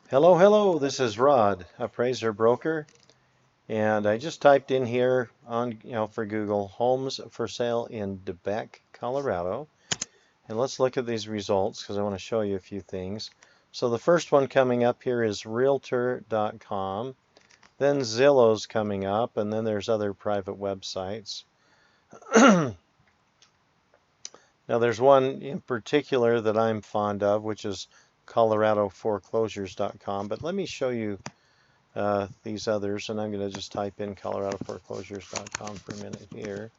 Hello, this is Rod, Appraiser Broker, and I just typed in here on, for Google, homes for sale in Quebec, Colorado. And let's look at these results because I want to show you a few things. So the first one coming up here is realtor.com, then Zillow's coming up, and then there's other private websites. Now there's one in particular that I'm fond of, which is coloradoforeclosures.com, but let me show you these others, and I'm going to just type in coloradoforeclosures.com for a minute here.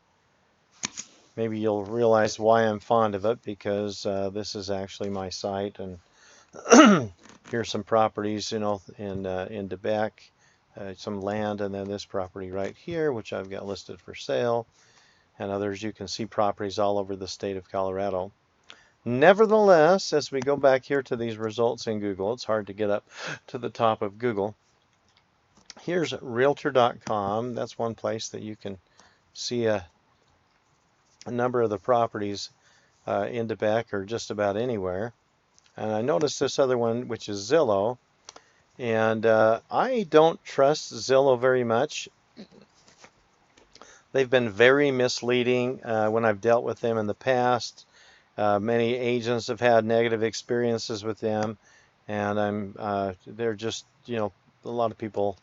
Maybe you'll realize why I'm fond of it, because this is actually my site, and here's some properties, in Quebec, some land, and then this property right here, which I've got listed for sale, and others. You can see properties all over the state of Colorado. Nevertheless, as we go back here to these results in Google, it's hard to get up to the top of Google. Here's realtor.com. That's one place that you can see a number of the properties in Quebec or just about anywhere. And I noticed this other one, which is Zillow. And I don't trust Zillow very much. They've been very misleading when I've dealt with them in the past. Many agents have had negative experiences with them. And they're just, a lot of people,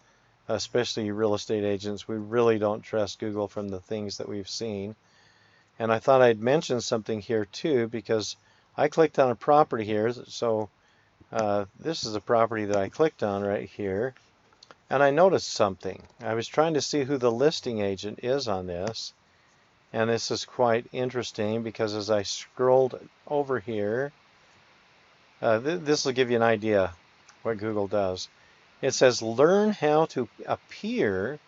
especially real estate agents, we really don't trust Google from the things that we've seen. And I thought I'd mention something here too, because I clicked on a property here. So this is a property that I clicked on right here, and I noticed something. I was trying to see who the listing agent is on this, and this is quite interesting because as I scrolled over here, this will give you an idea what Google does. It says learn how to appear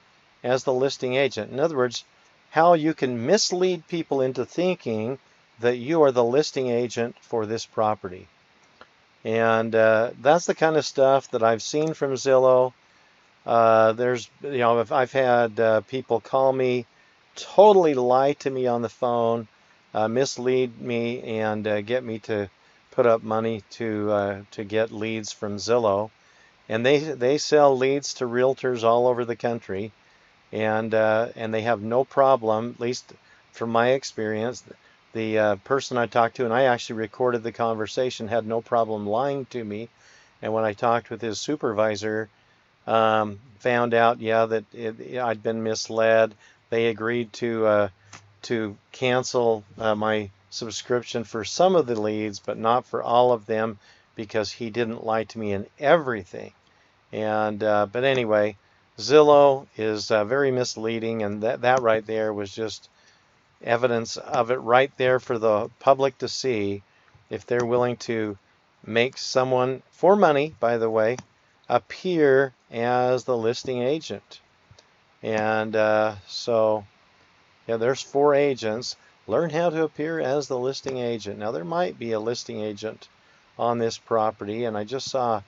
as the listing agent. In other words, how you can mislead people into thinking that you are the listing agent for this property. And that's the kind of stuff that I've seen from Zillow. I've had people call me, totally lie to me on the phone, mislead me, and get me to put up money to get leads from Zillow. And they sell leads to realtors all over the country, and they have no problem, at least from my experience. The person I talked to, and I actually recorded the conversation, had no problem lying to me. And when I talked with his supervisor, found out, that I'd been misled. They agreed to cancel my subscription for some of the leads, but not for all of them, because he didn't lie to me in everything. And but anyway, Zillow is very misleading, and that right there was just evidence of it right there for the public to see. If they're willing to make someone, for money, by the way, appear as the listing agent. And there's 4 agents. Learn how to appear as the listing agent. Now, there might be a listing agent on this property, and I just saw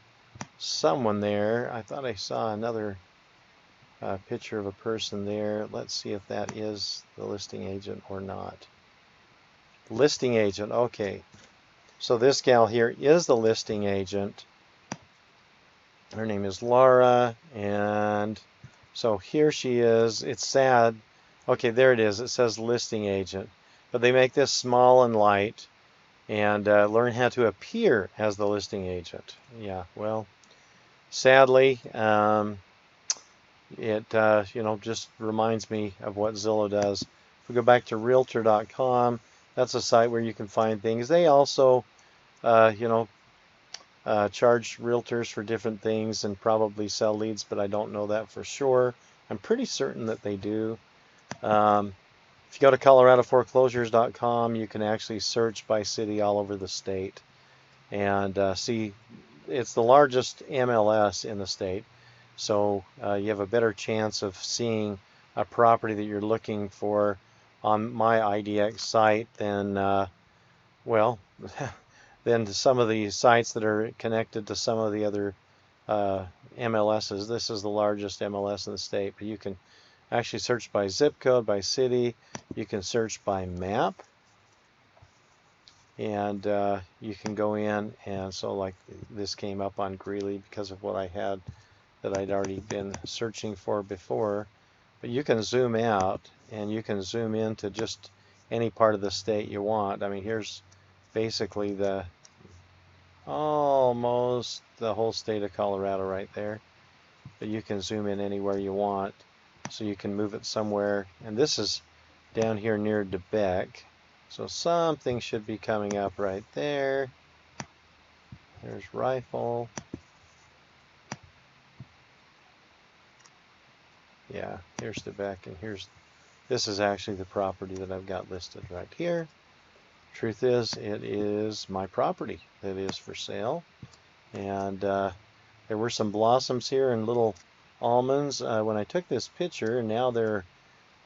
someone there. I thought I saw another picture of a person there. Let's see if that is the listing agent or not. Listing agent, okay. So this gal here is the listing agent. Her name is Laura, and so here she is. It's sad. Okay, there it is. It says listing agent, but they make this small and light, and learn how to appear as the listing agent. Yeah, well, sadly, it just reminds me of what Zillow does. If we go back to realtor.com, that's a site where you can find things. They also, charge realtors for different things and probably sell leads, but I don't know that for sure. I'm pretty certain that they do. If you go to coloradoforeclosures.com, you can actually search by city all over the state and see it's the largest MLS in the state. So you have a better chance of seeing a property that you're looking for on my IDX site than, than some of the sites that are connected to some of the other MLSs. This is the largest MLS in the state, but you can actually search by zip code, by city. You can search by map. and you can go in, and so like this came up on Greeley because of what I had that I'd already been searching for before. But you can zoom out and you can zoom into just any part of the state you want. I mean, here's basically the almost the whole state of Colorado right there. But you can zoom in anywhere you want, so you can move it somewhere. And this is down here near DeBeck, so something should be coming up right there. There's Rifle. Yeah, here's DeBeck, and this is actually the property that I've got listed right here. Truth is, it is my property that is for sale, and there were some blossoms here and little almonds when I took this picture, and now there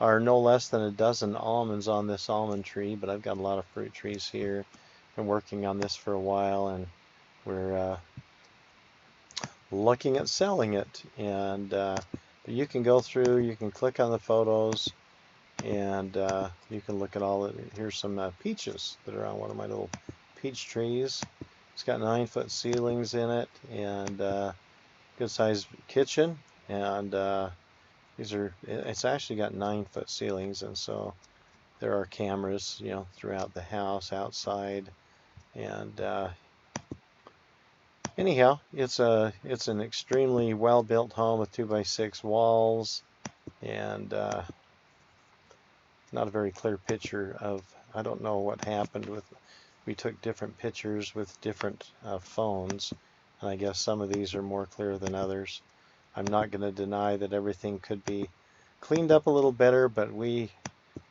are no less than a dozen almonds on this almond tree, but I've got a lot of fruit trees here. Been working on this for a while, and we're looking at selling it. And you can go through, you can click on the photos, and you can look at all of it. Here's some peaches that are on one of my little peach trees. It's got 9-foot ceilings in it, and good sized kitchen, and it's actually got 9-foot ceilings, and so there are cameras, throughout the house, outside, and anyhow, it's an extremely well-built home with 2x6 walls, and not a very clear picture of. I don't know what happened with. We took different pictures with different phones, and I guess some of these are more clear than others. I'm not going to deny that everything could be cleaned up a little better, but we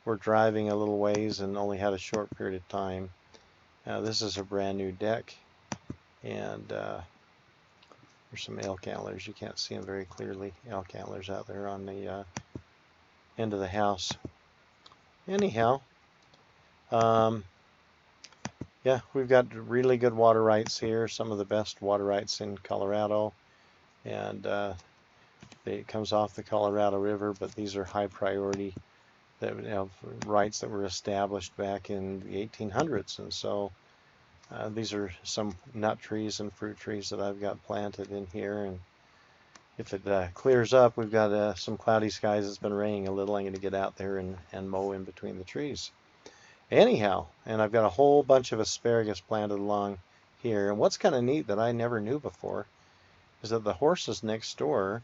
were driving a little ways and only had a short period of time. This is a brand new deck, and there's some elk antlers. You can't see them very clearly. Elk antlers out there on the end of the house. Anyhow, yeah, we've got really good water rights here, some of the best water rights in Colorado, and it comes off the Colorado River, but these are high priority rights that were established back in the 1800s, and so these are some nut trees and fruit trees that I've got planted in here, and if it clears up, we've got some cloudy skies. It's been raining a little. I'm going to get out there and mow in between the trees. Anyhow, and I've got a whole bunch of asparagus planted along here, and what's kind of neat that I never knew before is that the horses next door,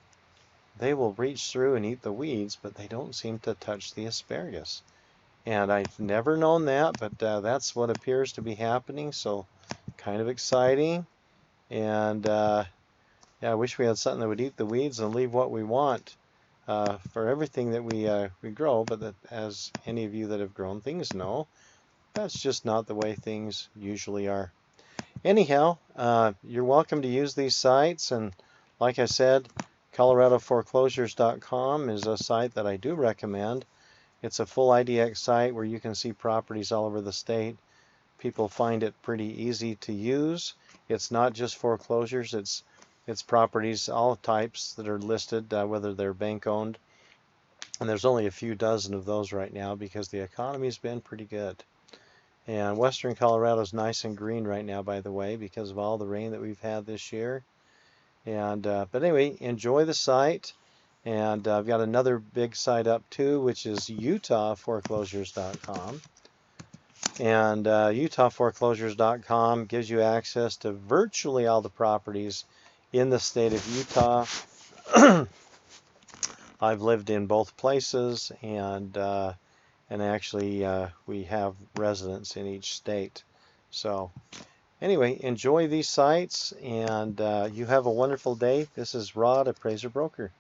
they will reach through and eat the weeds, but they don't seem to touch the asparagus. And I've never known that, but that's what appears to be happening, so kind of exciting. And yeah, I wish we had something that would eat the weeds and leave what we want for everything that we grow, but that, as any of you that have grown things know, that's just not the way things usually are. Anyhow, you're welcome to use these sites, and like I said, ColoradoForeclosures.com is a site that I do recommend. It's a full IDX site where you can see properties all over the state. People find it pretty easy to use. It's not just foreclosures, it's properties, all types that are listed, whether they're bank owned. And there's only a few dozen of those right now because the economy's been pretty good. And western Colorado is nice and green right now, by the way, because of all the rain that we've had this year. And but anyway, enjoy the site. And I've got another big site up too, which is UtahForeclosures.com. And UtahForeclosures.com gives you access to virtually all the properties in the state of Utah. I've lived in both places, and actually we have residents in each state. So anyway, enjoy these sites, and you have a wonderful day. This is Rod, Appraiser Broker.